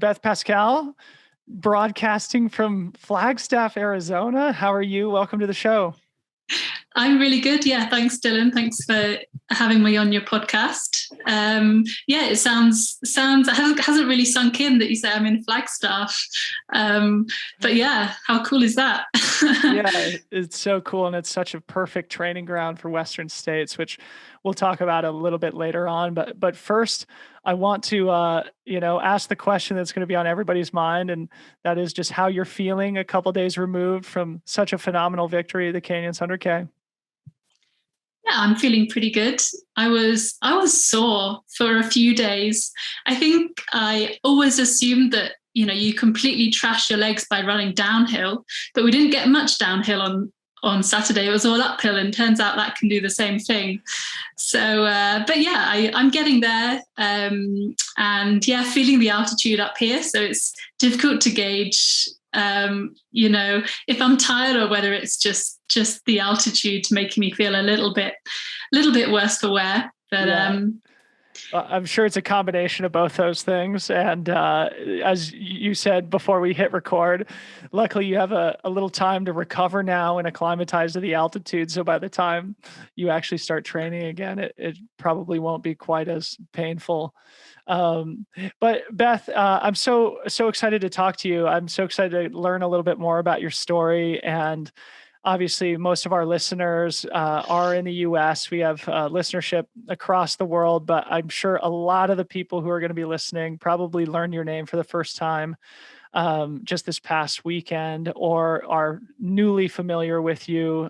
Beth Pascall, broadcasting from Flagstaff, Arizona. How are you? Welcome to the show. I'm really good. Yeah, thanks, Dylan. Thanks for having me on your podcast. It hasn't really sunk in that you say I'm in Flagstaff. But yeah, how cool is that? Yeah, it's so cool, and it's such a perfect training ground for Western states, which we'll talk about a little bit later on. But first, I want to ask the question that's going to be on everybody's mind, and that is just how you're feeling a couple days removed from such a phenomenal victory at the Canyons 100K. Yeah, I'm feeling pretty good. I was sore for a few days. I think I always assumed that, you completely trash your legs by running downhill, but we didn't get much downhill on Saturday. It was all uphill, and turns out that can do the same thing. So, I'm getting there, and feeling the altitude up here. So it's difficult to gauge, if I'm tired or whether it's just the altitude making me feel a little bit worse for wear. But yeah. I'm sure it's a combination of both those things. And as you said before we hit record, luckily you have a little time to recover now and acclimatize to the altitude. So by the time you actually start training again, it probably won't be quite as painful. But Beth, I'm so excited to talk to you. I'm so excited to learn a little bit more about your story. And obviously, most of our listeners are in the US. We have listenership across the world, but I'm sure a lot of the people who are going to be listening probably learned your name for the first time just this past weekend, or are newly familiar with you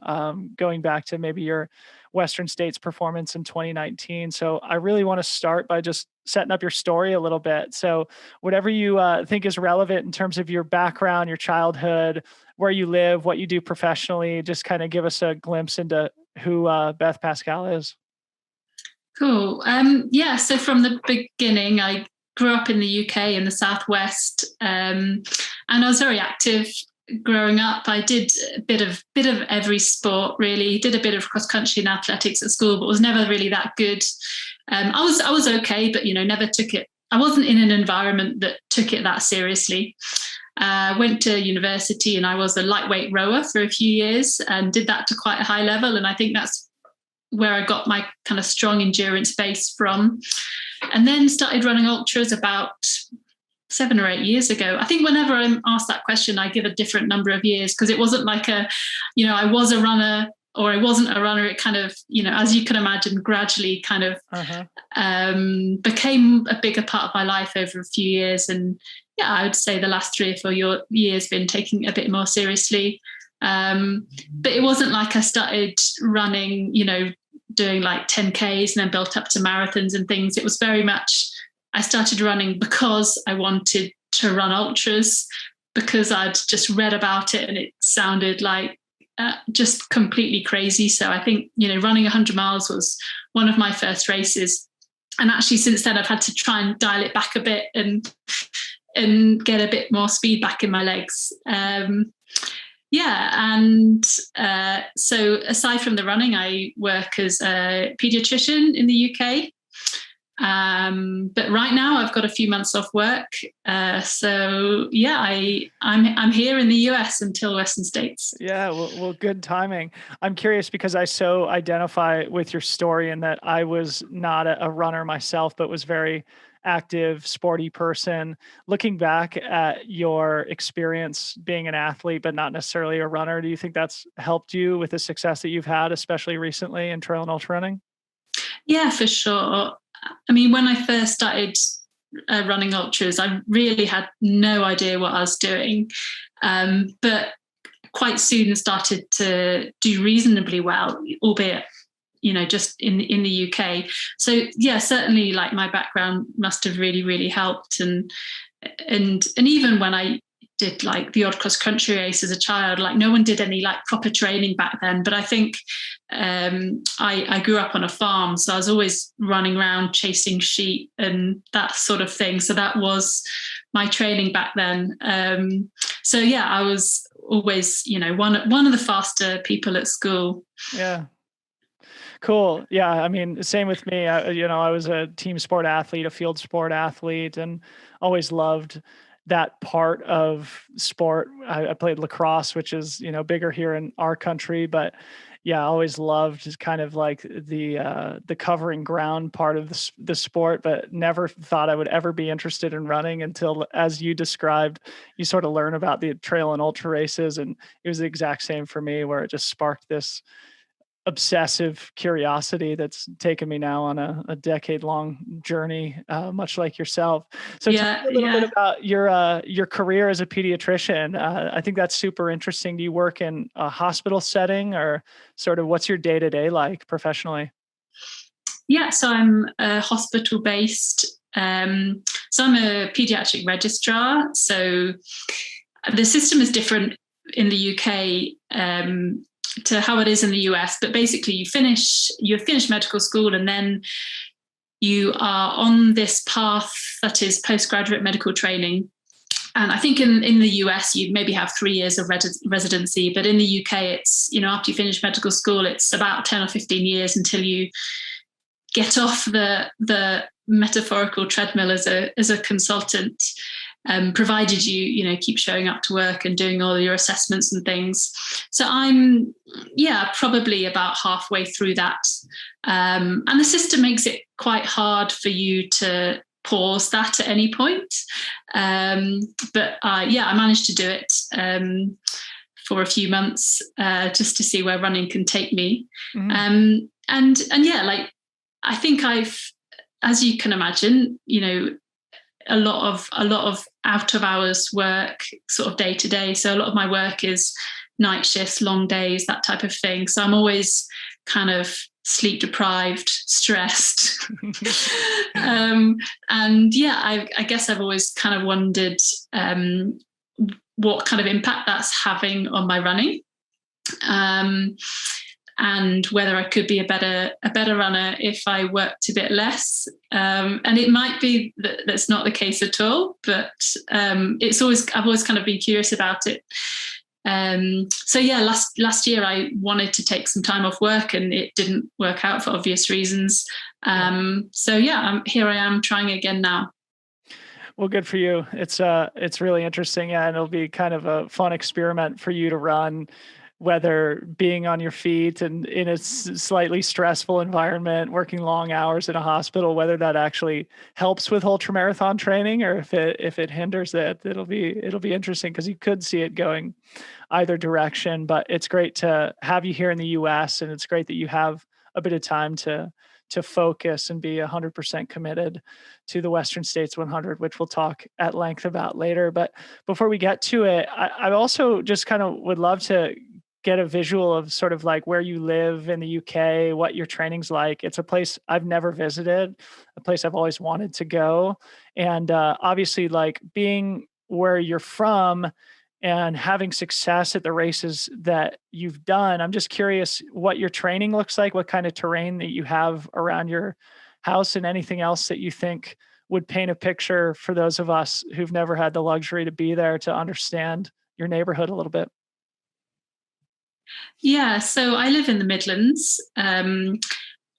going back to maybe your Western States performance in 2019. So I really want to start by just setting up your story a little bit. So whatever you think is relevant in terms of your background, your childhood, where you live, what you do professionally, just kind of give us a glimpse into who Beth Pascall is. Cool. So from the beginning, I grew up in the UK in the Southwest, and I was very active growing up. I did a bit of every sport, really. Did a bit of cross country and athletics at school, but was never really that good. I was okay, but never took it. I wasn't in an environment that took it that seriously. Went to university, and I was a lightweight rower for a few years and did that to quite a high level. And I think that's where I got my kind of strong endurance base from. And then started running ultras about 7 or 8 years ago. I think whenever I'm asked that question, I give a different number of years, because it wasn't like I was a runner or I wasn't a runner. It kind of, as you can imagine, gradually kind of became a bigger part of my life over a few years. And yeah, I would say the last 3 or 4 years been taking it a bit more seriously. But it wasn't like I started running, doing like 10Ks and then built up to marathons and things. It was very much, I started running because I wanted to run ultras, because I'd just read about it and it sounded like just completely crazy. So I think, running 100 miles was one of my first races. And actually since then I've had to try and dial it back a bit and get a bit more speed back in my legs. So aside from the running, I work as a pediatrician in the UK. But right now I've got a few months off work. I'm here in the US until Western States. Yeah, well, good timing. I'm curious because I so identify with your story in that I was not a runner myself, but was very active, sporty person. Looking back at your experience being an athlete, but not necessarily a runner, do you think that's helped you with the success that you've had, especially recently in trail and ultra running? Yeah, for sure. I mean, when I first started running ultras, I really had no idea what I was doing. But quite soon started to do reasonably well, albeit just in the UK. So yeah, certainly like my background must have really, really helped. And even when I did like the odd cross country race as a child, like no one did any like proper training back then. But I think I grew up on a farm, so I was always running around chasing sheep and that sort of thing. So that was my training back then. So yeah, I was always, one of the faster people at school. Yeah. Cool. Yeah. I mean, same with me. I was a team sport athlete, a field sport athlete, and always loved that part of sport. I played lacrosse, which is, bigger here in our country, but yeah, I always loved kind of like the covering ground part of the sport, but never thought I would ever be interested in running until, as you described, you sort of learn about the trail and ultra races. And it was the exact same for me, where it just sparked this obsessive curiosity that's taken me now on a decade-long journey, much like yourself. So tell me a little bit about your career as a pediatrician. I think that's super interesting. Do you work in a hospital setting, or sort of what's your day-to-day like professionally? Yeah, so I'm hospital-based. So I'm a pediatric registrar. So the system is different in the UK to how it is in the US, but basically you finish medical school, and then you are on this path that is postgraduate medical training. And I think in the US, you maybe have 3 years of residency, but in the UK, it's, after you finish medical school, it's about 10 or 15 years until you get off the metaphorical treadmill as a consultant, provided you keep showing up to work and doing all your assessments and things. So I'm probably about halfway through that, and the system makes it quite hard for you to pause that at any point. But I managed to do it for a few months, just to see where running can take me. Mm-hmm. I think I've, as you can imagine, a lot of out of hours work, sort of day to day. So a lot of my work is night shifts, long days, that type of thing. So I'm always kind of sleep deprived, stressed. I guess I've always kind of wondered what kind of impact that's having on my running. And whether I could be a better runner if I worked a bit less. And it might be that that's not the case at all, but I've always kind of been curious about it. Last year I wanted to take some time off work, and it didn't work out for obvious reasons. Here I am trying again now. Well, good for you. It's really interesting, and it'll be kind of a fun experiment for you to run, whether being on your feet and in a slightly stressful environment, working long hours in a hospital, whether that actually helps with ultramarathon training, or if it hinders it. It'll be interesting, because you could see it going either direction. But it's great to have you here in the US, and it's great that you have a bit of time to focus and be 100% committed to the Western States 100, which we'll talk at length about later. But before we get to it, I also just kind of would love to get a visual of sort of like where you live in the UK, what your training's like. It's a place I've never visited, a place I've always wanted to go. And obviously, like, being where you're from and having success at the races that you've done, I'm just curious what your training looks like, what kind of terrain that you have around your house, and anything else that you think would paint a picture for those of us who've never had the luxury to be there to understand your neighborhood a little bit. Yeah, so I live in the Midlands, and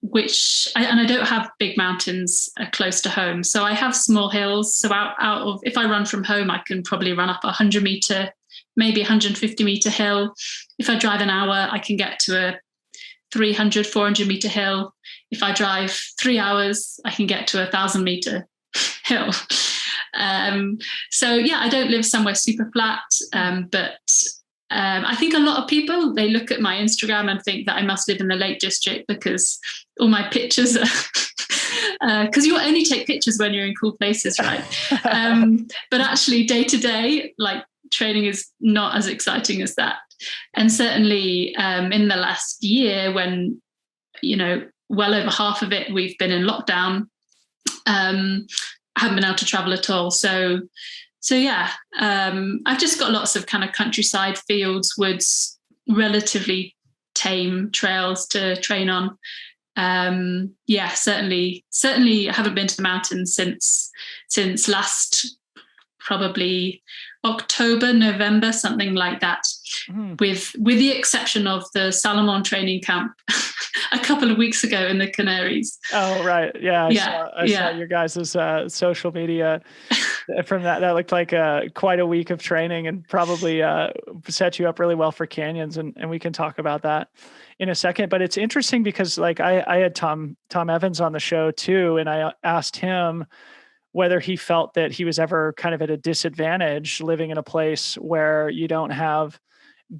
I don't have big mountains close to home. So I have small hills. So if I run from home, I can probably run up a 100 meter, maybe 150 meter hill. If I drive an hour, I can get to a 300, 400 meter hill. If I drive 3 hours, I can get to a 1,000 meter hill. I don't live somewhere super flat, but I think a lot of people, they look at my Instagram and think that I must live in the Lake District, because all my pictures are, because you only take pictures when you're in cool places, right? But actually day to day, like, training is not as exciting as that. And certainly in the last year, when, well over half of it, we've been in lockdown, I haven't been able to travel at all. So I've just got lots of kind of countryside, fields, woods, relatively tame trails to train on. Certainly I haven't been to the mountains since last probably October, November, something like that, with the exception of the Salomon training camp a couple of weeks ago in the Canaries. Oh, right. Yeah. I saw your guys' social media. From that looked like quite a week of training, and probably set you up really well for canyons. And we can talk about that in a second. But it's interesting because like I had Tom Evans on the show too, and I asked him whether he felt that he was ever kind of at a disadvantage living in a place where you don't have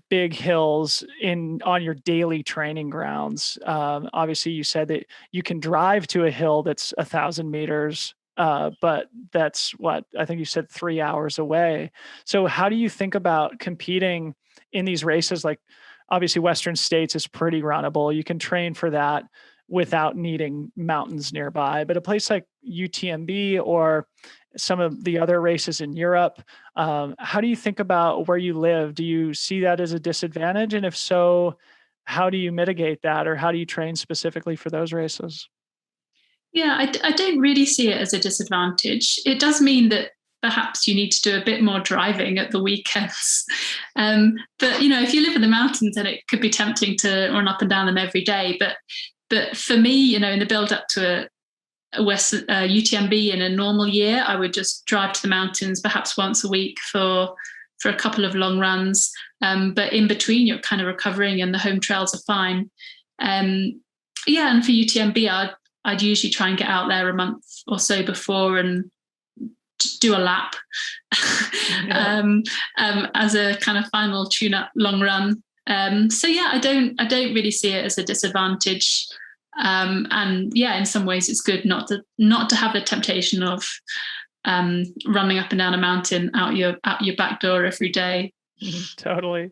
big hills on your daily training grounds. Obviously, you said that you can drive to a hill that's 1,000 meters, but that's what I think you said 3 hours away. So, how do you think about competing in these races? Like, obviously, Western States is pretty runnable. You can train for that without needing mountains nearby. But a place like UTMB or some of the other races in Europe, how do you think about where you live? Do you see that as a disadvantage? And if so, how do you mitigate that, or how do you train specifically for those races? Yeah, I don't really see it as a disadvantage. It does mean that perhaps you need to do a bit more driving at the weekends. But if you live in the mountains, then it could be tempting to run up and down them every day. But for me, in the build up to a UTMB in a normal year, I would just drive to the mountains perhaps once a week for a couple of long runs. But in between, you're kind of recovering, and the home trails are fine. And for UTMB, I'd usually try and get out there a month or so before and do a lap as a kind of final tune-up long run. I don't really see it as a disadvantage. In some ways it's good not to have the temptation of running up and down a mountain out your back door every day. Totally.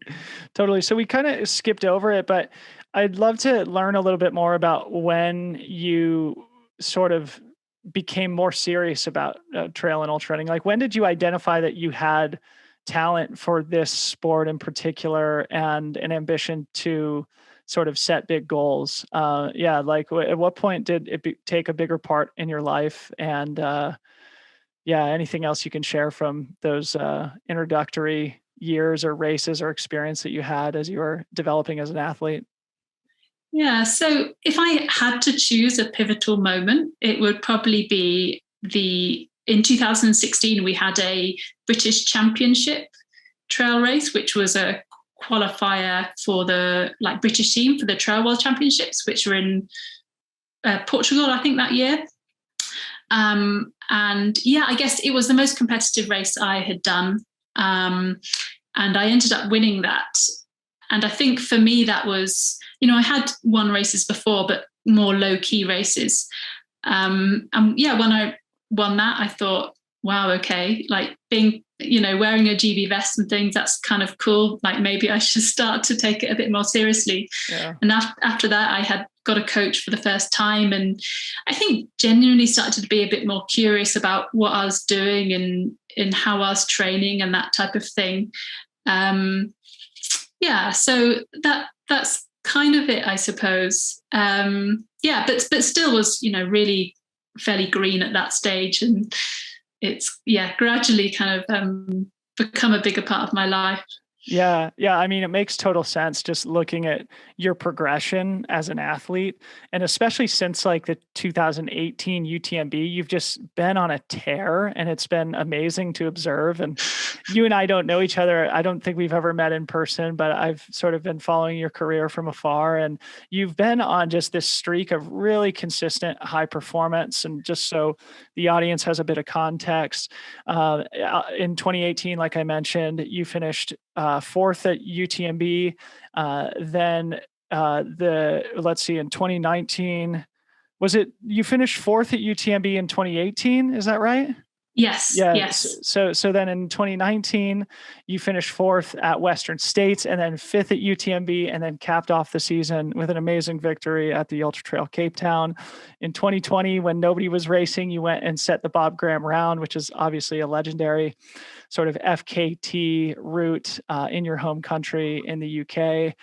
So we kind of skipped over it, but I'd love to learn a little bit more about when you sort of became more serious about trail and ultra running. Like, when did you identify that you had talent for this sport in particular and an ambition to sort of set big goals? Like at what point did it take a bigger part in your life? And anything else you can share from those introductory years or races or experience that you had as you were developing as an athlete? Yeah, so if I had to choose a pivotal moment, it would probably be in 2016, we had a British Championship trail race, which was a qualifier for the British team for the Trail World Championships, which were in Portugal, I think, that year. I guess it was the most competitive race I had done. And I ended up winning that. And I think for me, that was, I had won races before, but more low-key races. When I won that, I thought, wow, okay, like being, wearing a GB vest and things, that's kind of cool. Like maybe I should start to take it a bit more seriously. Yeah. And after that, I had got a coach for the first time. And I think genuinely started to be a bit more curious about what I was doing and how I was training and that type of thing. So that's kind of it, I suppose. But still was, really fairly green at that stage. And it's, gradually kind of become a bigger part of my life. Yeah. I mean, it makes total sense just looking at your progression as an athlete, and especially since like the 2018 UTMB, you've just been on a tear, and it's been amazing to observe. And you and I don't know each other. I don't think we've ever met in person, but I've sort of been following your career from afar, and you've been on just this streak of really consistent high performance. And just so the audience has a bit of context, in 2018, like I mentioned, you finished fourth at UTMB. Then in 2019, was it you finished fourth at UTMB in 2018? Is that right? Yes. Yeah. Yes. So then in 2019, you finished fourth at Western States, and then fifth at UTMB, and then capped off the season with an amazing victory at the Ultra Trail Cape Town. In 2020, when nobody was racing, you went and set the Bob Graham Round, which is obviously a legendary sort of FKT route in your home country in the UK.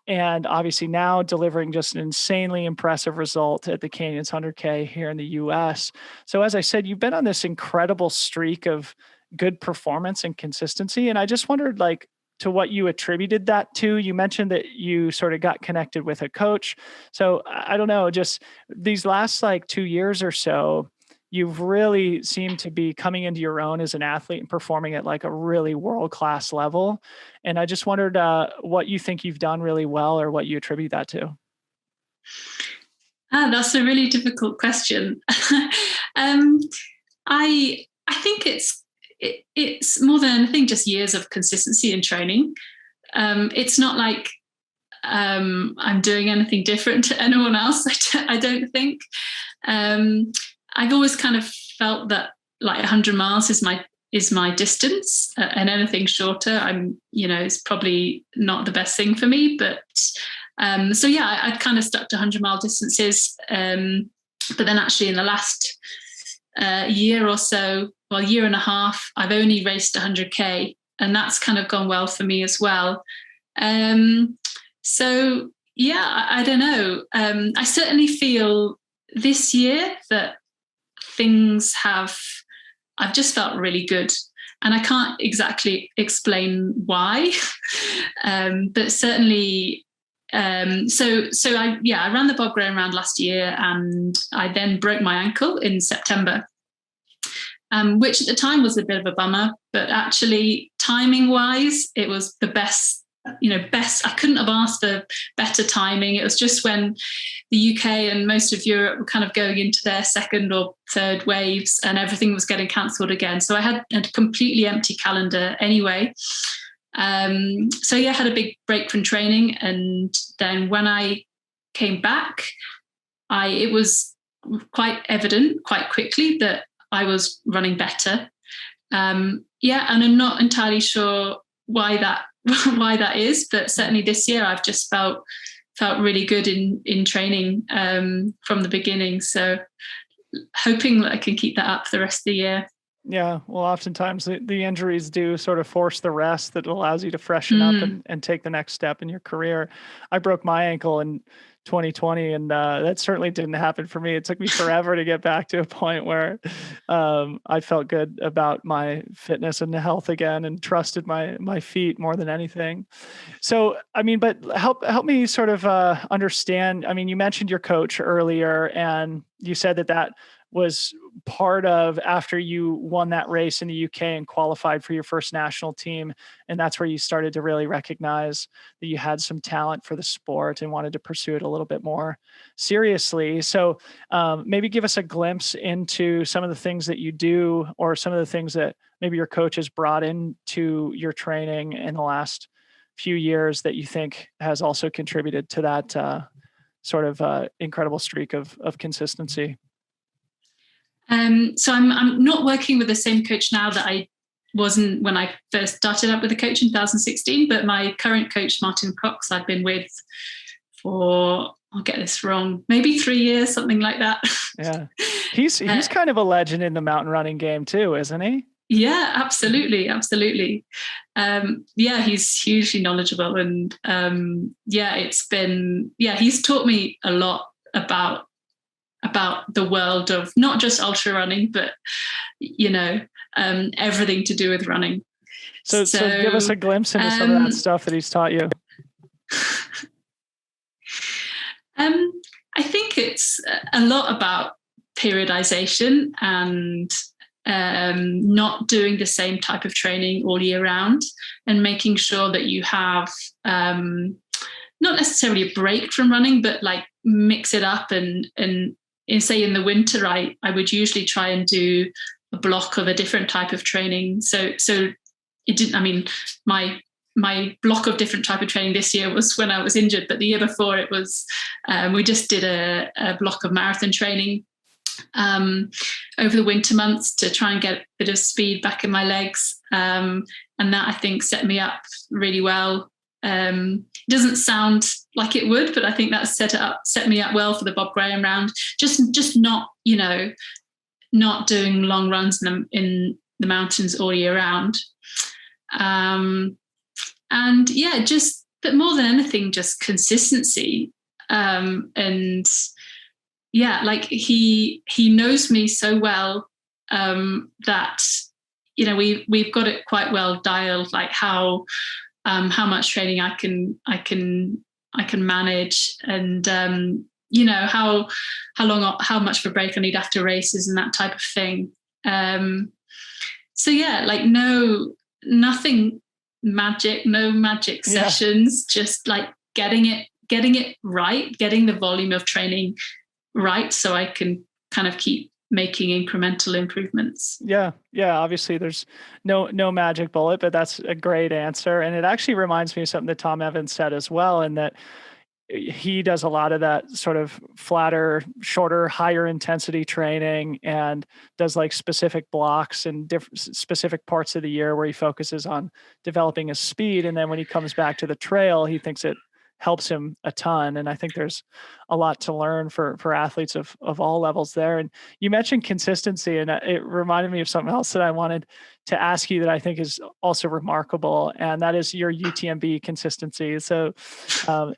And obviously now delivering just an insanely impressive result at the Canyons 100K here in the US. So as I said, you've been on this incredible streak of good performance and consistency. And I just wondered, like, to what you attributed that to. You mentioned that you sort of got connected with a coach. So I don't know, just these last 2 years or so, you've really seemed to be coming into your own as an athlete and performing at like a really world-class level. And I just wondered what you think you've done really well, or what you attribute that to. That's a really difficult question. I think it's more than anything just years of consistency in training. It's not like I'm doing anything different to anyone else. I don't think. I've always kind of felt that like 100 miles is my distance, and anything shorter, is probably not the best thing for me. But so yeah, I'd kind of stuck to 100-mile distances. But then actually in the last year or so, well, year and a half, I've only raced 100K, and that's kind of gone well for me as well. So yeah, I don't know. I certainly feel this year that I've just felt really good, and I can't exactly explain why, but certainly. So I ran the Bob Graham round last year, and I then broke my ankle in September, which at the time was a bit of a bummer, but actually timing wise, it was the best. I couldn't have asked for better timing. It was just when the UK and most of Europe were kind of going into their second or third waves, and everything was getting cancelled again. So I had a completely empty calendar anyway. So yeah, I had a big break from training, and then when I came back, it was quite evident quite quickly that I was running better. And I'm not entirely sure why that is, but certainly this year I've just felt really good in training from the beginning. So hoping that I can keep that up for the rest of the year. Yeah, well, oftentimes the injuries do sort of force the rest that allows you to freshen up and take the next step in your career. I broke my ankle in 2020, and that certainly didn't happen for me. It took me forever to get back to a point where I felt good about my fitness and health again, and trusted my feet more than anything. So, I mean, but help me sort of understand. I mean, you mentioned your coach earlier, and you said that was part of after you won that race in the UK and qualified for your first national team. And that's where you started to really recognize that you had some talent for the sport and wanted to pursue it a little bit more seriously. So maybe give us a glimpse into some of the things that you do, or some of the things that maybe your coach has brought into your training in the last few years that you think has also contributed to that sort of incredible streak of consistency. So I'm not working with the same coach now that I wasn't when I first started up with a coach in 2016, but my current coach, Martin Cox, I've been with for, I'll get this wrong, maybe 3 years, something like that. Yeah. He's kind of a legend in the mountain running game too, isn't he? Yeah, absolutely. Absolutely. He's hugely knowledgeable, and he's taught me a lot about the world of not just ultra running, but everything to do with running. So give us a glimpse into some of that stuff that he's taught you. I think it's a lot about periodization and not doing the same type of training all year round, and making sure that you have not necessarily a break from running, but like mix it up and say in the winter, I would usually try and do a block of a different type of training. So it didn't, I mean, my block of different type of training this year was when I was injured, but the year before it was, we just did a block of marathon training over the winter months to try and get a bit of speed back in my legs. And that, I think, set me up really well. Doesn't sound like it would, but I think that set me up well for the Bob Graham round. Just not, not doing long runs in the mountains all year round. But more than anything, just consistency. Like he knows me so well that we've got it quite well dialed, like how much training I can manage, and how much of a break I need after races and that type of thing. So yeah, like nothing magic, no magic sessions, just like getting it right, getting the volume of training right, so I can kind of keep making incremental improvements. Yeah. Obviously there's no magic bullet, but that's a great answer. And it actually reminds me of something that Tom Evans said as well, in that he does a lot of that sort of flatter, shorter, higher intensity training, and does like specific blocks and different specific parts of the year where he focuses on developing his speed. And then when he comes back to the trail, he thinks it helps him a ton. And I think there's a lot to learn for athletes of all levels there. And you mentioned consistency, and it reminded me of something else that I wanted to ask you that I think is also remarkable, and that is your UTMB consistency. So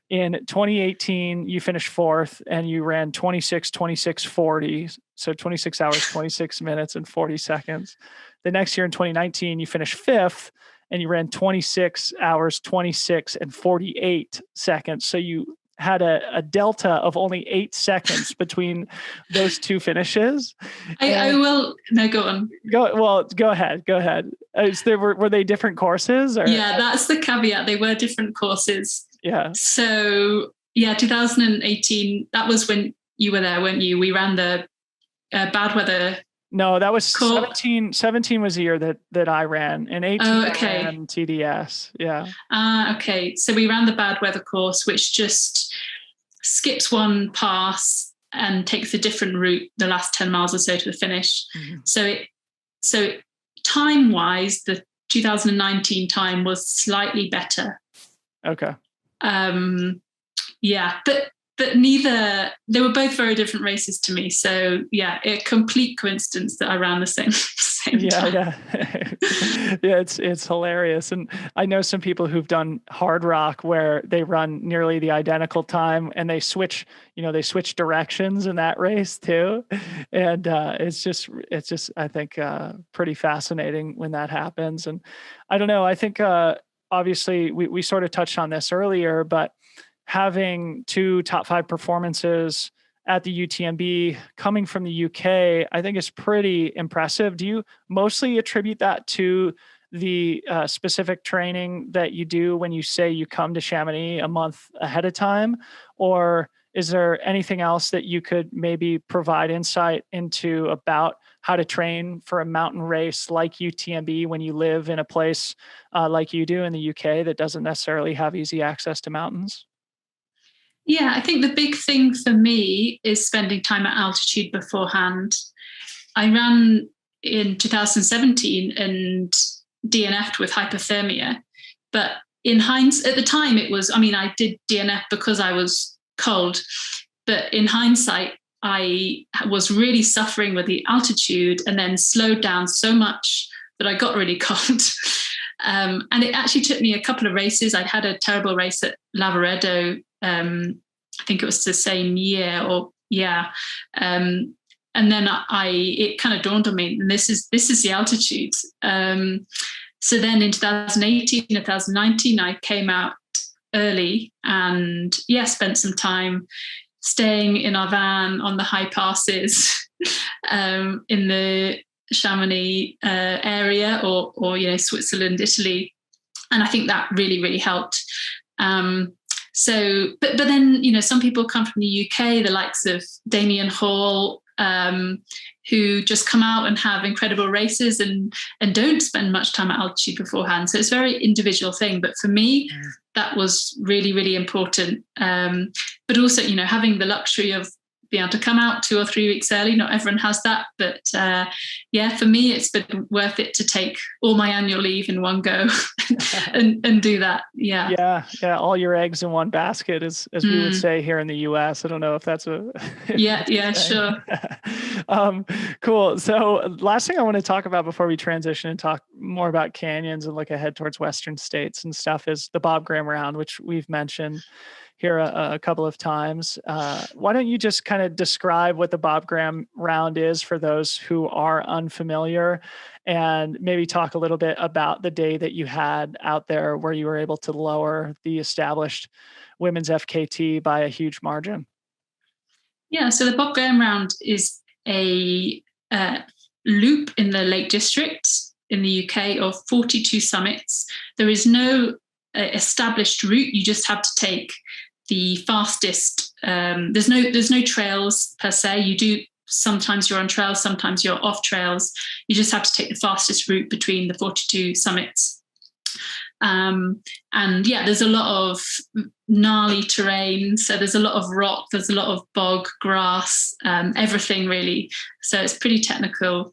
in 2018, you finished fourth and you ran 26:40. So 26 hours, 26 minutes and 40 seconds. The next year in 2019, you finished fifth and you ran 26 hours, 26 and 48 seconds. So you had a delta of only 8 seconds between those two finishes. I will. No, go on. Go ahead. Were they different courses? Or? Yeah, that's the caveat. They were different courses. Yeah. So yeah, 2018, that was when you were there, weren't you? We ran the bad weather. No, that was 17. 17 was the year that I ran, and 18 I ran TDS. Yeah. Okay. So we ran the bad weather course, which just skips one pass and takes a different route the last 10 miles or so to the finish. Mm-hmm. So time-wise, the 2019 time was slightly better. Okay. Yeah, but they were both very different races to me. So yeah, a complete coincidence that I ran the same time. Yeah, it's hilarious. And I know some people who've done hard rock where they run nearly the identical time, and they switch directions in that race too. And it's just I think pretty fascinating when that happens. And I don't know, I think obviously we sort of touched on this earlier, but having 2 top 5 performances at the UTMB coming from the UK, I think is pretty impressive. Do you mostly attribute that to the specific training that you do when you say you come to Chamonix a month ahead of time? Or is there anything else that you could maybe provide insight into about how to train for a mountain race like UTMB when you live in a place like you do in the UK that doesn't necessarily have easy access to mountains? Yeah, I think the big thing for me is spending time at altitude beforehand. I ran in 2017 and DNF'd with hypothermia. But in hindsight, at the time I did DNF because I was cold. But in hindsight, I was really suffering with the altitude and then slowed down so much that I got really cold. And it actually took me a couple of races. I'd had a terrible race at Lavaredo. I think it was the same year, and then it kind of dawned on me, and this is the altitude. So then in 2018, 2019, I came out early and spent some time staying in our van on the high passes in the Chamonix area, or Switzerland, Italy, and I think that really, really helped. So, but then, some people come from the UK, the likes of Damien Hall, who just come out and have incredible races and don't spend much time at altitude beforehand. So it's a very individual thing. But for me, that was really, really important. But also, having the luxury of being able to come out 2 or 3 weeks early. Not everyone has that. But for me, it's been worth it to take all my annual leave in one go and do that. Yeah. All your eggs in one basket, as we would say here in the US. I don't know if that's a sure. Cool. So last thing I want to talk about before we transition and talk more about canyons and look ahead towards Western states and stuff is the Bob Graham round, which we've mentioned here a couple of times. Why don't you just kind of describe what the Bob Graham round is for those who are unfamiliar, and maybe talk a little bit about the day that you had out there where you were able to lower the established women's FKT by a huge margin? Yeah, so the Bob Graham Round is a loop in the Lake District in the UK of 42 summits. There is no established route. You just have to take the fastest. There's no trails per se. You do, sometimes you're on trails, sometimes you're off trails. You just have to take the fastest route between the 42 summits. And yeah, there's a lot of gnarly terrain. So there's a lot of rock, there's a lot of bog, grass, everything really. So it's pretty technical.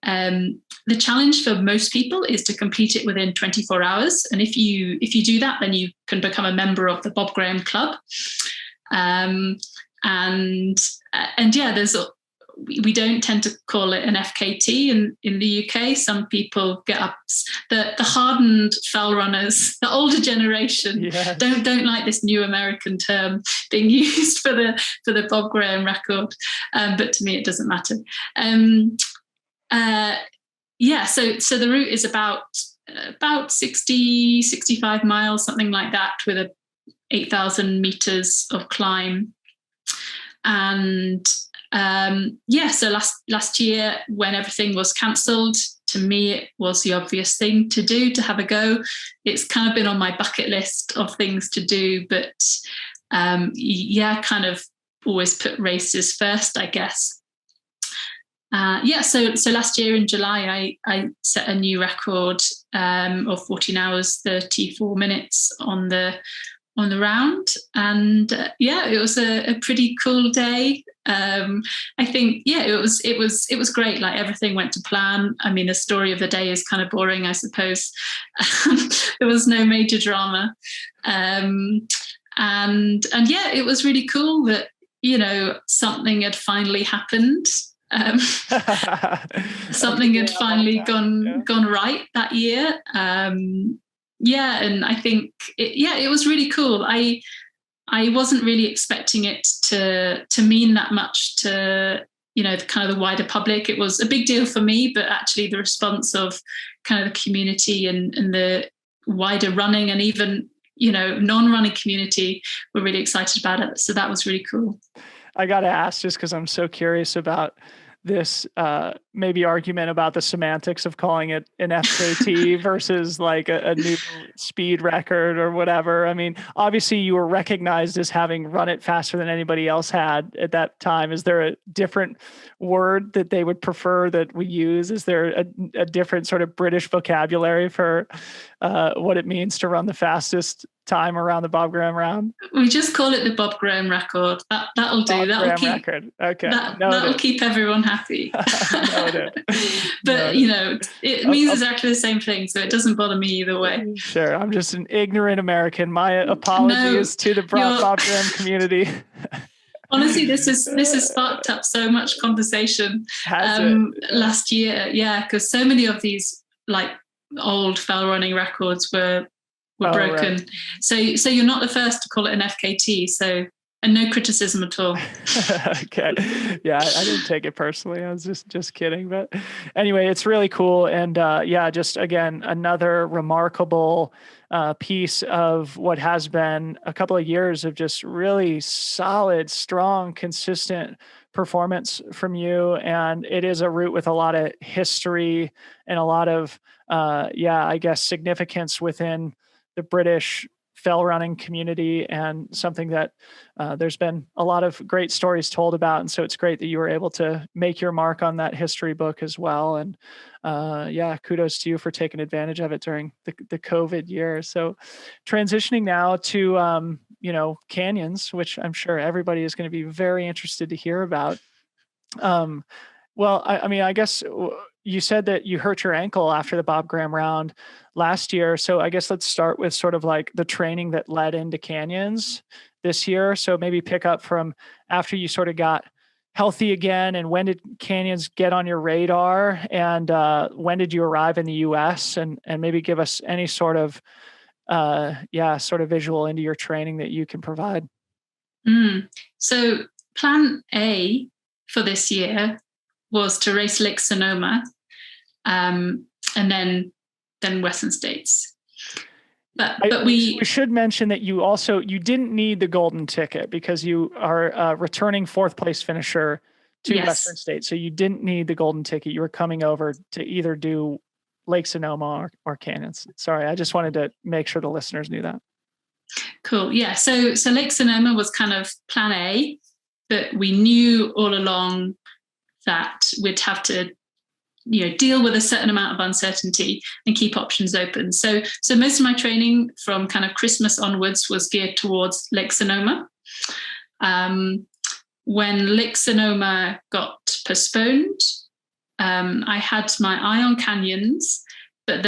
The challenge for most people is to complete it within 24 hours. And if you do that, then you can become a member of the Bob Graham Club. And yeah, we don't tend to call it an FKT in the UK. Some people get up. The hardened fell runners, the older generation, yes, don't like this new American term being used for the Bob Graham record. But to me, it doesn't matter. Yeah, so the route is about 60, 65 miles, something like that, with 8,000 meters of climb. And yeah, so last year when everything was cancelled, to me it was the obvious thing to do, to have a go. It's kind of been on my bucket list of things to do, but yeah, kind of always put races first, I guess. Yeah, so last year in July, I set a new record of 14 hours, 34 minutes on the round, and yeah, it was a pretty cool day. I think, yeah, it was great. Like, everything went to plan. I mean, the story of the day is kind of boring, I suppose. There was no major drama, and yeah, it was really cool that, you know, something had finally happened. Something had finally gone right that year. Yeah, and I think it was really cool. I wasn't really expecting it to mean that much to, you know, the kind of the wider public. It was a big deal for me, but actually the response of kind of the community and the wider running and even, you know, non-running community were really excited about it. So that was really cool. I got to ask, just because I'm so curious about this maybe argument about the semantics of calling it an FKT versus like a new speed record or whatever. I mean, obviously you were recognized as having run it faster than anybody else had at that time. Is there a different word that they would prefer that we use? Is there a different sort of British vocabulary for what it means to run the fastest time around the Bob Graham Round? We just call it the Bob Graham record. That'll do. That'll keep everyone happy. But you know, it means exactly the same thing, so it doesn't bother me either way. Sure, I'm just an ignorant American. My apologies to the Bob Graham community. Honestly, this has sparked up so much conversation last year. Yeah, because so many of these like old fell running records were broken. Right. So you're not the first to call it an FKT. So, and no criticism at all. Okay. Yeah, I didn't take it personally. I was just kidding. But anyway, it's really cool. And yeah, just again, another remarkable piece of what has been a couple of years of just really solid, strong, consistent performance from you. And it is a route with a lot of history and a lot of, I guess, significance within the British fell running community, and something that there's been a lot of great stories told about. And so it's great that you were able to make your mark on that history book as well. And yeah, kudos to you for taking advantage of it during the COVID year. So transitioning now to, you know, canyons, which I'm sure everybody is going to be very interested to hear about. Well, I mean, I guess you said that you hurt your ankle after the Bob Graham Round last year. So I guess let's start with sort of like the training that led into canyons this year. So maybe pick up from after you sort of got healthy again, and when did canyons get on your radar, and when did you arrive in the US, and maybe give us any sort of sort of visual into your training that you can provide. So plan A for this year was to race Lake Sonoma, and then Western States. But we should mention that you didn't need the golden ticket because you are a returning fourth place finisher to Western States. So you didn't need the golden ticket. You were coming over to either do Lake Sonoma or canyons. Sorry, I just wanted to make sure the listeners knew that. Cool. Yeah. So Lake Sonoma was kind of plan A, but we knew all along that we'd have to, deal with a certain amount of uncertainty and keep options open. So most of my training from kind of Christmas onwards was geared towards Lake Sonoma. When Lake Sonoma got postponed, I had my eye on canyons, but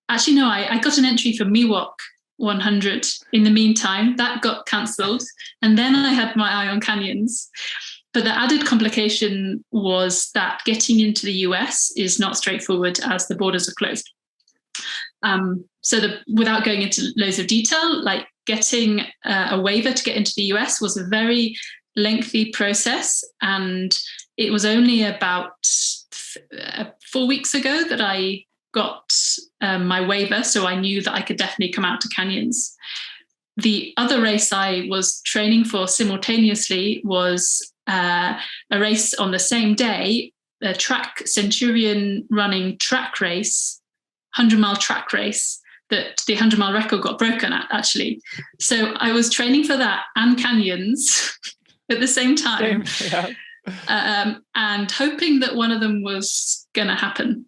I got an entry for Miwok 100 in the meantime. That got cancelled, and then I had my eye on canyons. But the added complication was that getting into the US is not straightforward as the borders are closed. Without going into loads of detail, like getting a waiver to get into the US was a very lengthy process, and it was only about 4 weeks ago that I got my waiver, so I knew that I could definitely come out to canyons. The other race I was training for simultaneously was a race on the same day, a track Centurion running track race, 100-mile track race that the 100-mile record got broken at, actually. So I was training for that and canyons at the same time. And hoping that one of them was going to happen.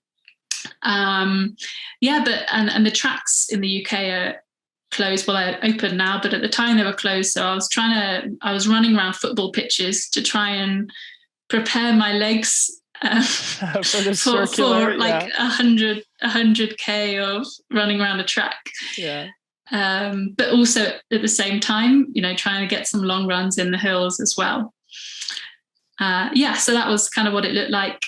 And the tracks in the UK are closed. Well, they're open now, but at the time they were closed. So I was running around football pitches to try and prepare my legs for the circular, like 100K of running around a track. Yeah. But also at the same time, trying to get some long runs in the hills as well. So that was kind of what it looked like.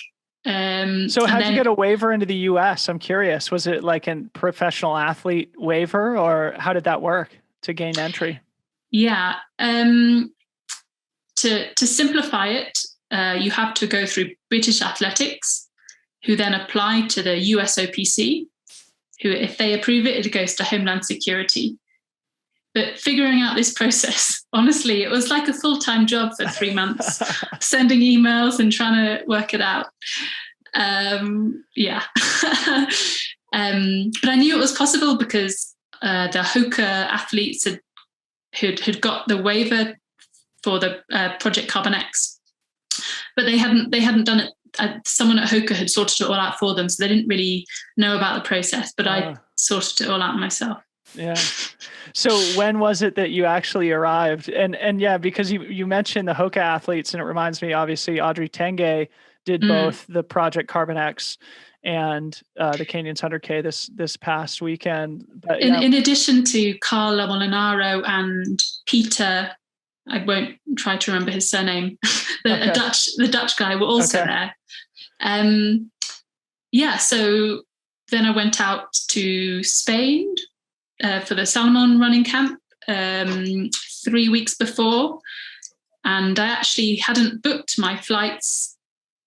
So how'd you get a waiver into the US? I'm curious. Was it like a professional athlete waiver, or how did that work to gain entry? Yeah. To simplify it, you have to go through British Athletics, who then apply to the USOPC, who, if they approve it, it goes to Homeland Security. But figuring out this process, honestly, it was like a full-time job for 3 months, sending emails and trying to work it out. But I knew it was possible because the Hoka athletes had got the waiver for the Project Carbon X, but they hadn't done it. Someone at Hoka had sorted it all out for them, so they didn't really know about the process. But I sorted it all out myself. Yeah. So when was it that you actually arrived? And yeah, because you mentioned the Hoka athletes, and it reminds me, obviously, Audrey Tanguay did both the Project Carbon X and the Canyons 100K this past weekend. But in addition to Carla Molinaro and Peter, I won't try to remember his surname, the Dutch guy were also there. So then I went out to Spain for the Salomon running camp 3 weeks before, and I actually hadn't booked my flights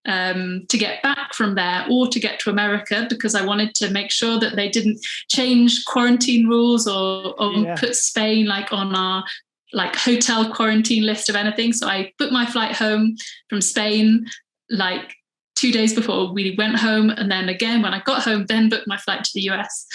to get back from there or to get to America, because I wanted to make sure that they didn't change quarantine rules or put Spain like on our like hotel quarantine list of anything. So I booked my flight home from Spain like 2 days before we went home, and then again when I got home, then booked my flight to the US.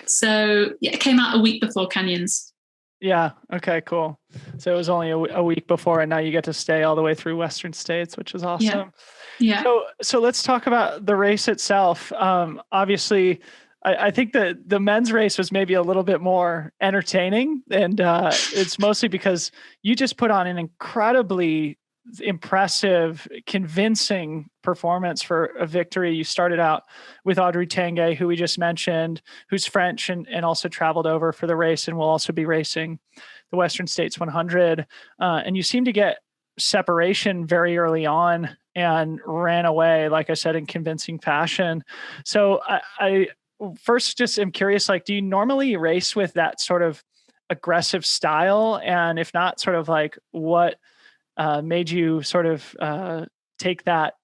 So it came out a week before Canyons. Yeah. Okay, cool. So it was only a week before, and now you get to stay all the way through Western States, which is awesome. Yeah. So let's talk about the race itself. Obviously, I think that the men's race was maybe a little bit more entertaining, and it's mostly because you just put on an incredibly impressive, convincing performance for a victory. You started out with Audrey Tanguay, who we just mentioned, who's French and also traveled over for the race and will also be racing the Western States 100. And you seem to get separation very early on and ran away, like I said, in convincing fashion. So I first just am curious, like, do you normally race with that sort of aggressive style? And if not, sort of like what made you sort of take that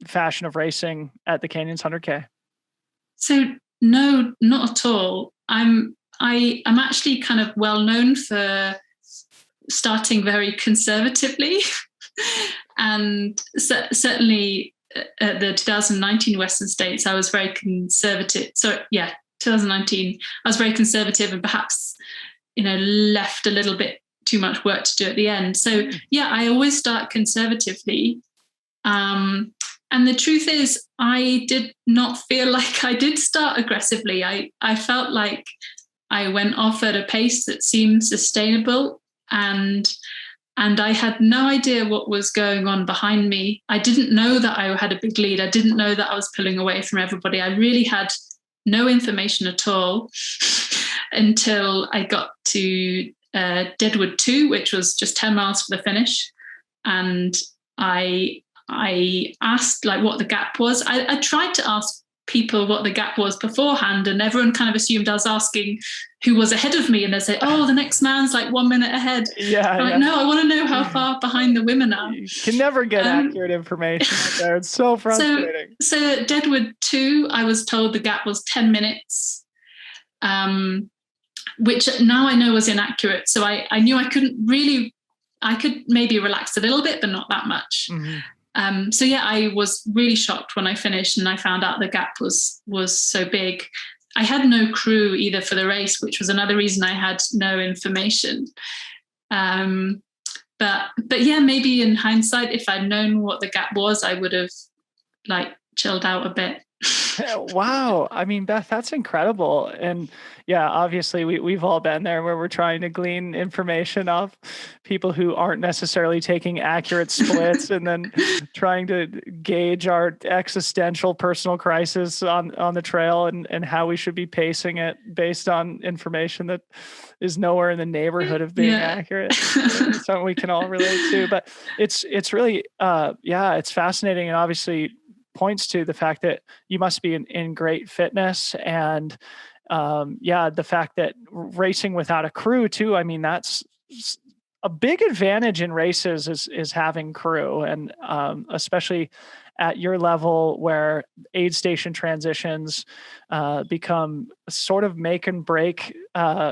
fashion of racing at the Canyons 100K? So no, not at all. I'm I'm actually kind of well known for starting very conservatively. And certainly at the 2019 Western States, I was very conservative. So yeah, 2019, I was very conservative and perhaps, left a little bit too much work to do at the end. So yeah, I always start conservatively. And the truth is, I did not feel like I did start aggressively. I felt like I went off at a pace that seemed sustainable, and I had no idea what was going on behind me. I didn't know that I had a big lead. I didn't know that I was pulling away from everybody. I really had no information at all until I got to Deadwood 2, which was just 10 miles for the finish. And I asked like what the gap was. I tried to ask people what the gap was beforehand, and everyone kind of assumed I was asking who was ahead of me, and they say, oh, the next man's like 1 minute ahead. Like, no, I want to know how far behind the women are. You can never get accurate information out there. It's so frustrating. So at Deadwood 2, I was told the gap was 10 minutes, which now I know was inaccurate. So I knew I could maybe relax a little bit, but not that much. So yeah, I was really shocked when I finished and I found out the gap was so big. I had no crew either for the race, which was another reason I had no information. But yeah, maybe in hindsight, if I'd known what the gap was, I would have like chilled out a bit. Wow. I mean, Beth, that's incredible. And yeah, obviously we've all been there where we're trying to glean information off people who aren't necessarily taking accurate splits and then trying to gauge our existential personal crisis on the trail and how we should be pacing it based on information that is nowhere in the neighborhood of being accurate. It's something we can all relate to, but it's really, it's fascinating. And obviously points to the fact that you must be in great fitness, and the fact that racing without a crew too. I mean, that's a big advantage in races is having crew, and especially at your level where aid station transitions become sort of make and break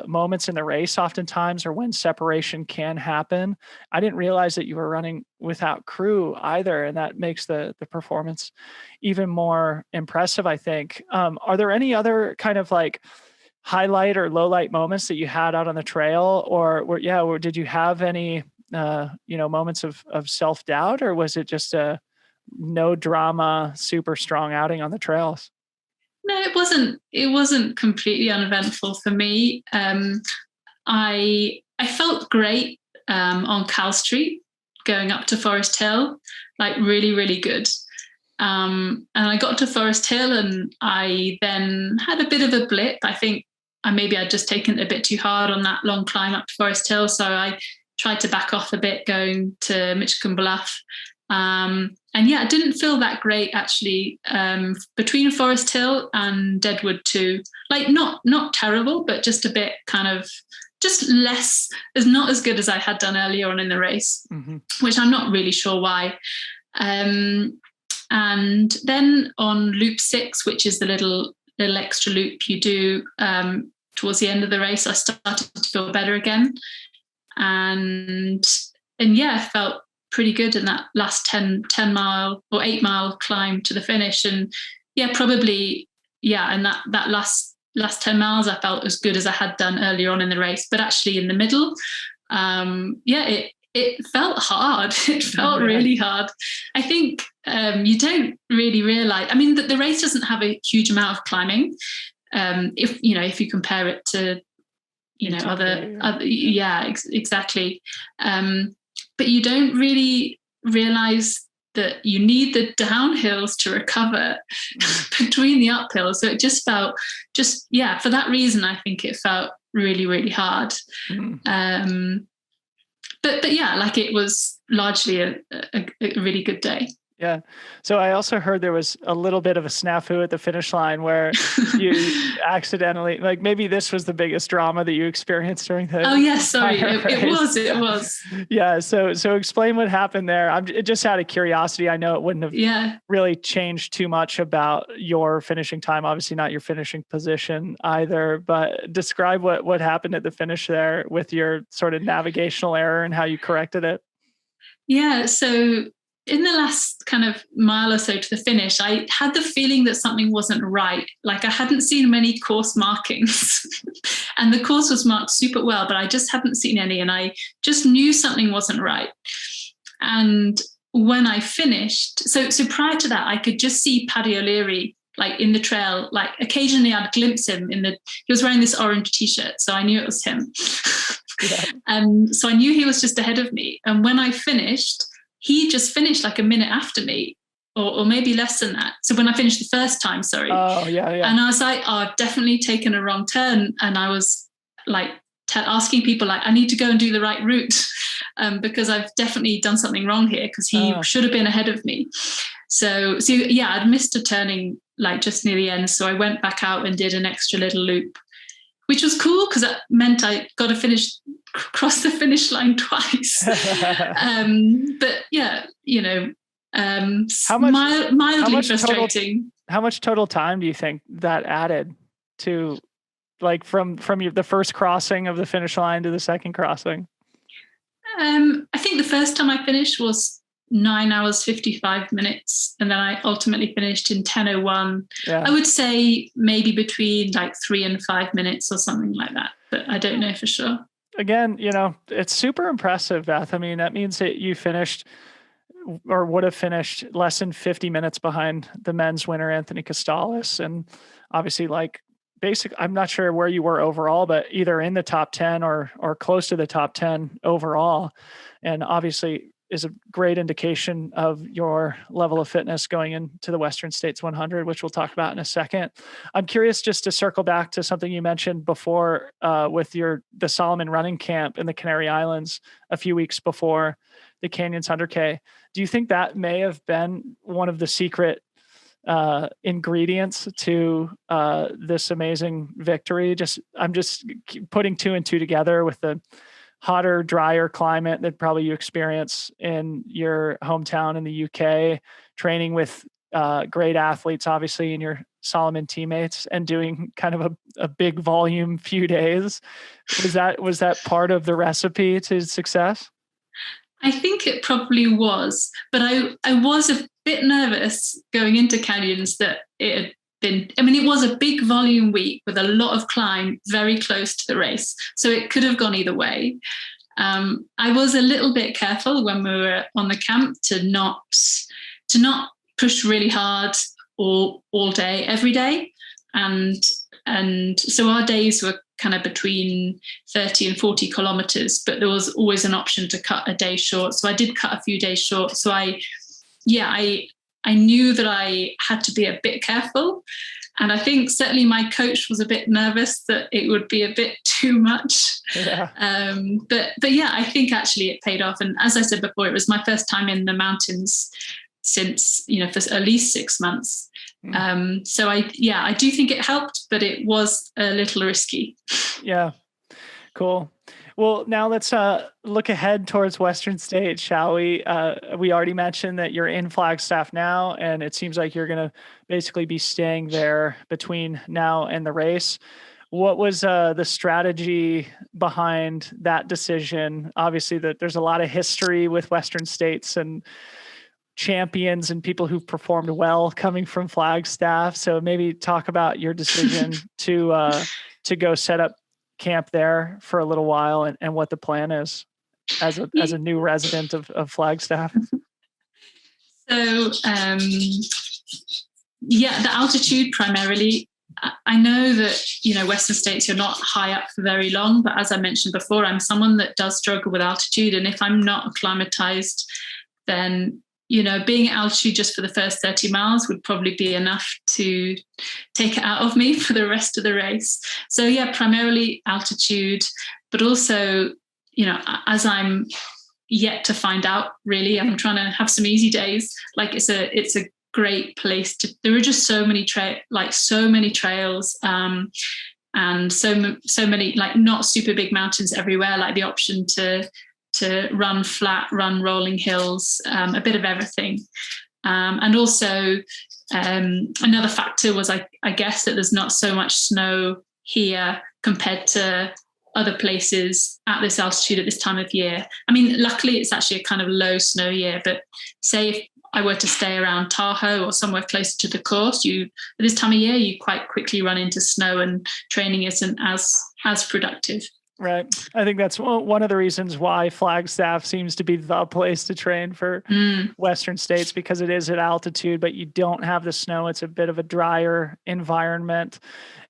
moments in the race oftentimes, or when separation can happen. I didn't realize that you were running without crew either, and that makes the performance even more impressive, I think. Are there any other kind of like highlight or low light moments that you had out on the trail, or did you have any moments of self-doubt, or was it just a no drama, super strong outing on the trails? No, it wasn't completely uneventful for me. I felt great on Cal Street going up to Forest Hill, like really, really good. And I got to Forest Hill and I then had a bit of a blip. I think I'd just taken it a bit too hard on that long climb up to Forest Hill. So I tried to back off a bit going to Michigan Bluff. And yeah, it didn't feel that great actually between Forest Hill and Deadwood 2. Like not terrible, but just a bit kind of just less, is not as good as I had done earlier on in the race, which I'm not really sure why. And then on Loop 6, which is the little extra loop you do towards the end of the race, I started to feel better again. And yeah, I felt pretty good in that last 10 mile or 8 mile climb to the finish. And yeah, probably, and that last 10 miles, I felt as good as I had done earlier on in the race. But actually in the middle, it felt hard. It felt really hard. I think you don't really realize, I mean, the race doesn't have a huge amount of climbing. If you compare it to, exactly. But you don't really realize that you need the downhills to recover between the uphills. So it just felt for that reason, I think it felt really, really hard. But yeah, like it was largely a really good day. Yeah. So I also heard there was a little bit of a snafu at the finish line where you accidentally, like maybe this was the biggest drama that you experienced during the Oh yes, sorry, entire it race. was, it was. Yeah. So explain what happened there. Just out of curiosity. I know it wouldn't have Yeah. really changed too much about your finishing time. Obviously not your finishing position either, but describe what happened at the finish there with your sort of navigational error and how you corrected it. Yeah. So in the last kind of mile or so to the finish, I had the feeling that something wasn't right. Like I hadn't seen many course markings and the course was marked super well, but I just hadn't seen any. And I just knew something wasn't right. And when I finished, so prior to that, I could just see Paddy O'Leary like in the trail. Like occasionally I'd glimpse him he was wearing this orange t-shirt. So I knew it was him. Yeah. So I knew he was just ahead of me. And when I finished, he just finished like a minute after me, or maybe less than that. So when I finished the first time, sorry. Oh, yeah. And I was like, oh, I've definitely taken a wrong turn. And I was like asking people like, I need to go and do the right route because I've definitely done something wrong here because he should have been ahead of me. So yeah, I'd missed a turning like just near the end. So I went back out and did an extra little loop, which was cool because that meant I got to cross the finish line twice. But yeah, mildly frustrating. How much total time do you think that added to, like from the first crossing of the finish line to the second crossing? I think the first time I finished was 9 hours 55 minutes, and then I ultimately finished in 10:01. Yeah. I would say maybe between like 3 and 5 minutes or something like that, but I don't know for sure. Again, it's super impressive, Beth. I mean, that means that you finished or would have finished less than 50 minutes behind the men's winner, Anthony Costales. And obviously I'm not sure where you were overall, but either in the top 10 or close to the top 10 overall. And obviously is a great indication of your level of fitness going into the Western States 100, which we'll talk about in a second. I'm curious just to circle back to something you mentioned before with the Solomon running camp in the Canary Islands a few weeks before the Canyons 100K. Do you think that may have been one of the secret ingredients to this amazing victory? I'm just putting two and two together with the hotter, drier climate that probably you experience in your hometown in the UK, training with great athletes, obviously, and your Solomon teammates, and doing kind of a big volume few days. Was that part of the recipe to success? I think it probably was, but I was a bit nervous going into Canyons that it had been, it was a big volume week with a lot of climb very close to the race. So it could have gone either way. I was a little bit careful when we were on the camp to not push really hard all day, every day. And so our days were kind of between 30 and 40 kilometers, but there was always an option to cut a day short. So I did cut a few days short. So I knew that I had to be a bit careful. And I think certainly my coach was a bit nervous that it would be a bit too much. Yeah. But yeah, I think actually it paid off. And as I said before, it was my first time in the mountains since, for at least 6 months. So I do think it helped, but it was a little risky. Yeah. Cool. Well, now let's look ahead towards Western States, shall we? We already mentioned that you're in Flagstaff now, and it seems like you're going to basically be staying there between now and the race. What was the strategy behind that decision? Obviously, there's a lot of history with Western States and champions and people who've performed well coming from Flagstaff. So maybe talk about your decision to go set up camp there for a little while and what the plan is as a new resident of Flagstaff. So the altitude primarily. I know that Western States, you're not high up for very long, but as I mentioned before, I'm someone that does struggle with altitude, and if I'm not acclimatized, then being at altitude just for the first 30 miles would probably be enough to take it out of me for the rest of the race. So yeah, primarily altitude, but also, as I'm yet to find out, really. I'm trying to have some easy days. Like it's a great place there are just so many trails, and so many like not super big mountains everywhere, like the option to run flat, run rolling hills, a bit of everything. And also another factor was I guess that there's not so much snow here compared to other places at this altitude at this time of year. I mean, luckily it's actually a kind of low snow year, but say if I were to stay around Tahoe or somewhere closer to the course, at this time of year, you quite quickly run into snow and training isn't as productive. Right. I think that's one of the reasons why Flagstaff seems to be the place to train for Western states, because it is at altitude, but you don't have the snow. It's a bit of a drier environment,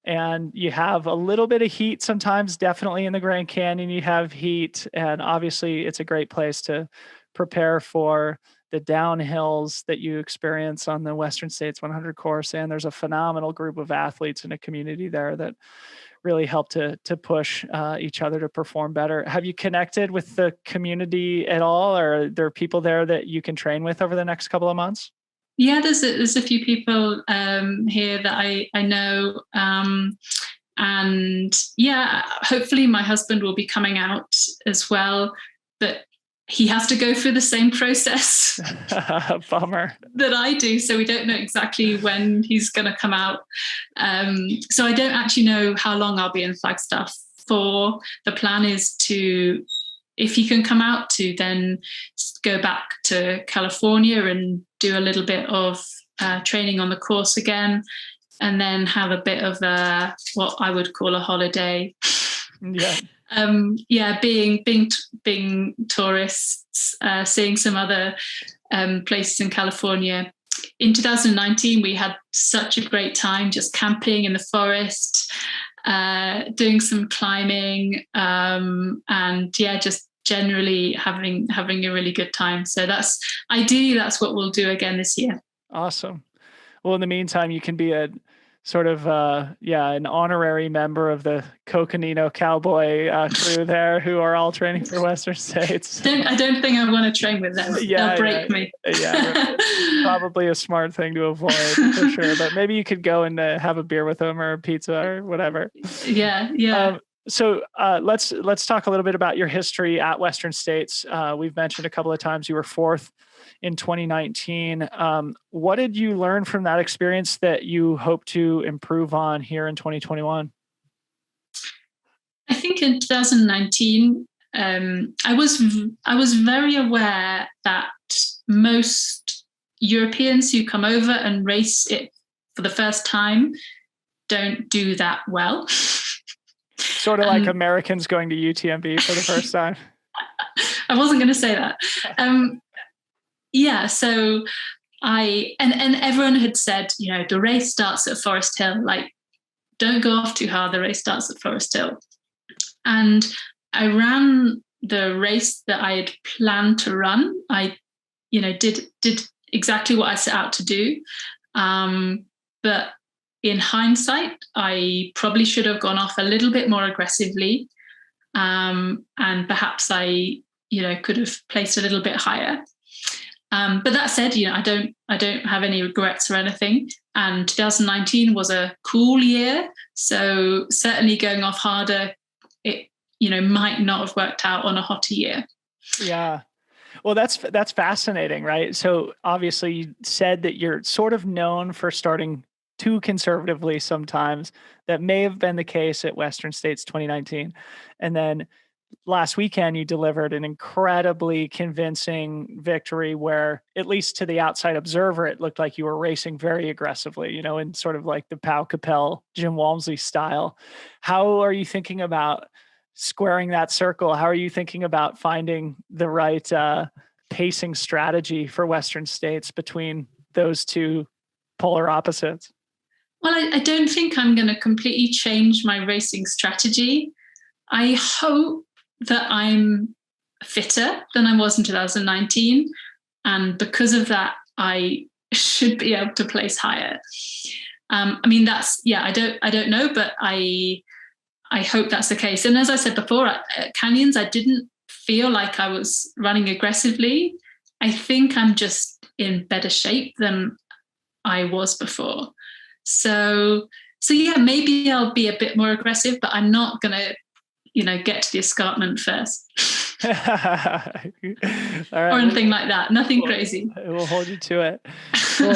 and you have a little bit of heat sometimes. Definitely in the Grand Canyon, you have heat, and obviously it's a great place to prepare for the downhills that you experience on the Western States 100 course. And there's a phenomenal group of athletes in a community there that really help to push each other to perform better. Have you connected with the community at all, or are there people there that you can train with over the next couple of months? Yeah, there's a few people here that I know, and yeah, hopefully my husband will be coming out as well, but he has to go through the same process Bummer. that I do. So we don't know exactly when he's going to come out. So I don't actually know how long I'll be in Flagstaff for. The plan is to, if he can come out, to then go back to California and do a little bit of training on the course again, and then have a bit of what I would call a holiday. Yeah. Being tourists, seeing some other places in California. In 2019, we had such a great time just camping in the forest, doing some climbing, and just generally having a really good time. So that's what we'll do again this year. Awesome. Well, in the meantime, you can be a sort of, an honorary member of the Coconino Cowboy crew there, who are all training for Western States. I don't think I want to train with them. They'll break me. Yeah, probably a smart thing to avoid for sure. But maybe you could go and have a beer with them or a pizza or whatever. Yeah. So let's talk a little bit about your history at Western States. We've mentioned a couple of times you were fourth in 2019. What did you learn from that experience that you hope to improve on here in 2021? I think in 2019, I was very aware that most Europeans who come over and race it for the first time don't do that well. Sort of like Americans going to UTMB for the first time. I wasn't going to say that. So and everyone had said, the race starts at Forest Hill, like, don't go off too hard, the race starts at Forest Hill. And I ran the race that I had planned to run. I, did exactly what I set out to do. But in hindsight, I probably should have gone off a little bit more aggressively. And perhaps I, could have placed a little bit higher. But that said, I don't have any regrets or anything. And 2019 was a cool year. So certainly going off harder, it, might not have worked out on a hotter year. Yeah. Well, that's fascinating, right? So obviously you said that you're sort of known for starting too conservatively sometimes. That may have been the case at Western States 2019. And then last weekend, you delivered an incredibly convincing victory where, at least to the outside observer, it looked like you were racing very aggressively, in sort of like the Pau Capel, Jim Walmsley style. How are you thinking about squaring that circle? How are you thinking about finding the right pacing strategy for Western States between those two polar opposites? Well, I don't think I'm going to completely change my racing strategy. I hope that I'm fitter than I was in 2019. And because of that, I should be able to place higher. I don't know, but I hope that's the case. And as I said before, at Canyons, I didn't feel like I was running aggressively. I think I'm just in better shape than I was before. So yeah, maybe I'll be a bit more aggressive, but I'm not going to, get to the escarpment first. All right. Or anything like that. Nothing crazy. We'll hold you to it. Well,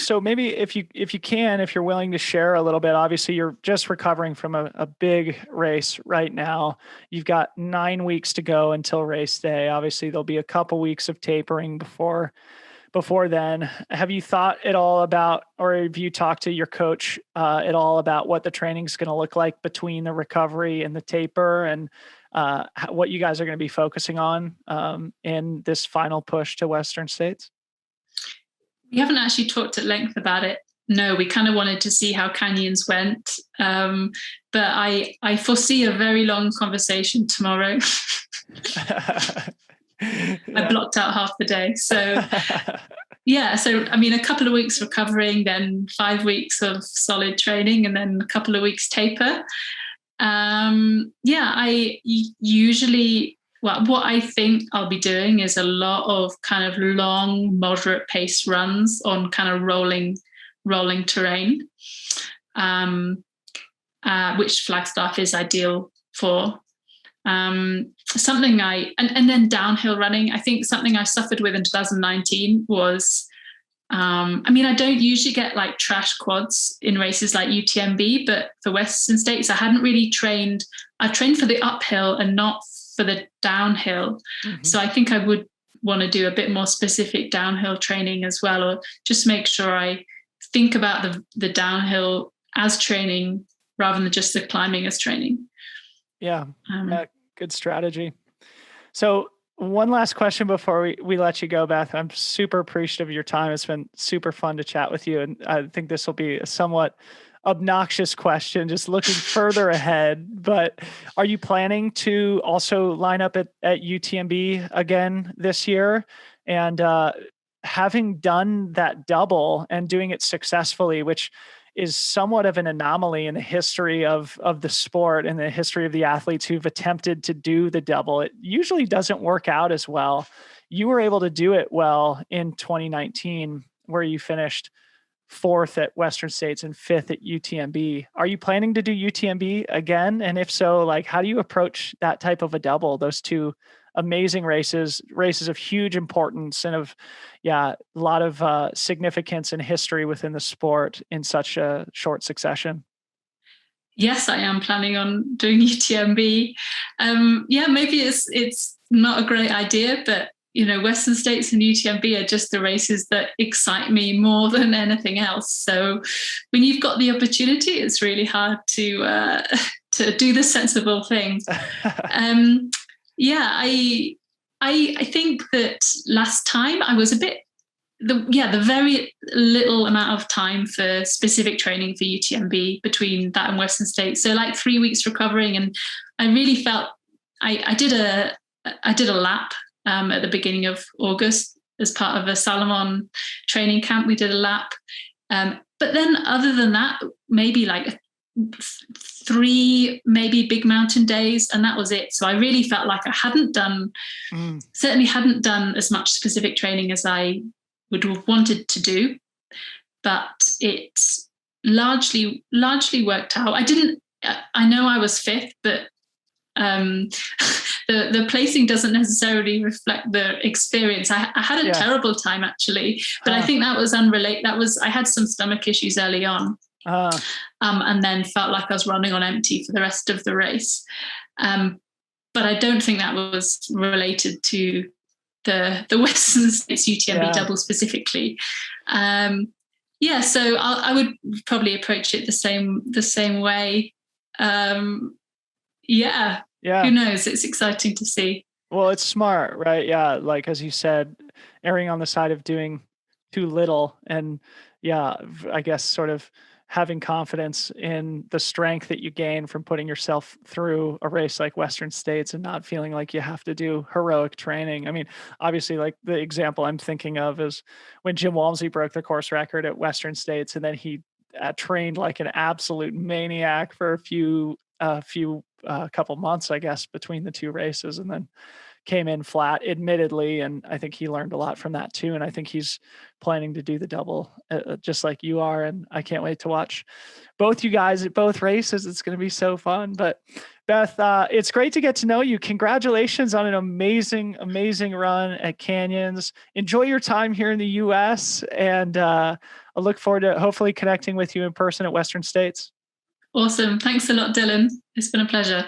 so maybe if you're willing to share a little bit, obviously you're just recovering from a big race right now. You've got 9 weeks to go until race day. Obviously there'll be a couple weeks of tapering before then. Have you thought at all about, or have you talked to your coach at all about what the training is going to look like between the recovery and the taper, and what you guys are going to be focusing on in this final push to Western States? We haven't actually talked at length about it. No, we kind of wanted to see how canyons went. But I foresee a very long conversation tomorrow. I blocked out half the day. So yeah, so I mean, a couple of weeks recovering, then 5 weeks of solid training, and then a couple of weeks taper. I usually, what I think I'll be doing is a lot of kind of long, moderate pace runs on kind of rolling terrain, which Flagstaff is ideal for. Something and then downhill running. I think something I suffered with in 2019 was, I don't usually get like trash quads in races like UTMB, but for Western States, I hadn't really trained. I trained for the uphill and not for the downhill. Mm-hmm. So I think I would want to do a bit more specific downhill training as well, or just make sure I think about the downhill as training rather than just the climbing as training. Yeah, good strategy. So one last question before we let you go, Beth. I'm super appreciative of your time. It's been super fun to chat with you. And I think this will be a somewhat obnoxious question, just looking further ahead. But are you planning to also line up at UTMB again this year? And having done that double and doing it successfully, which is somewhat of an anomaly in the history of the sport and the history of the athletes who've attempted to do the double. It usually doesn't work out as well. You were able to do it well in 2019, where you finished 4th at Western States and 5th at UTMB. Are you planning to do UTMB again? And if so, like, how do you approach that type of a double? Those two amazing races of huge importance and of, a lot of significance and history within the sport in such a short succession. Yes, I am planning on doing UTMB. Maybe it's not a great idea, but Western States and UTMB are just the races that excite me more than anything else. So when you've got the opportunity, it's really hard to do the sensible thing. I think that last time I was the very little amount of time for specific training for UTMB between that and Western States. So like 3 weeks recovering, and I really felt I did a lap at the beginning of August as part of a Salomon training camp. We did a lap, but then other than that, maybe like 3 maybe big mountain days, and that was it. So I really felt like I certainly hadn't done as much specific training as I would have wanted to do, but it largely worked out. I know I was 5th, but the placing doesn't necessarily reflect the experience. I had a terrible time actually, but I think that was unrelated. I had some stomach issues early on. And then felt like I was running on empty for the rest of the race. But I don't think that was related to the Western States UTMB double specifically. So I would probably approach it the same way. Who knows? It's exciting to see. Well, it's smart, right? Yeah, like as you said, erring on the side of doing too little, and I guess sort of having confidence in the strength that you gain from putting yourself through a race like Western States and not feeling like you have to do heroic training. I mean, obviously, like the example I'm thinking of is when Jim Walmsley broke the course record at Western States, and then he trained like an absolute maniac for a couple months, I guess, between the two races, and then came in flat, admittedly. And I think he learned a lot from that too. And I think he's planning to do the double just like you are. And I can't wait to watch both you guys at both races. It's going to be so fun. But Beth, it's great to get to know you. Congratulations on an amazing, amazing run at Canyons. Enjoy your time here in the US. And I look forward to hopefully connecting with you in person at Western States. Awesome. Thanks a lot, Dylan. It's been a pleasure.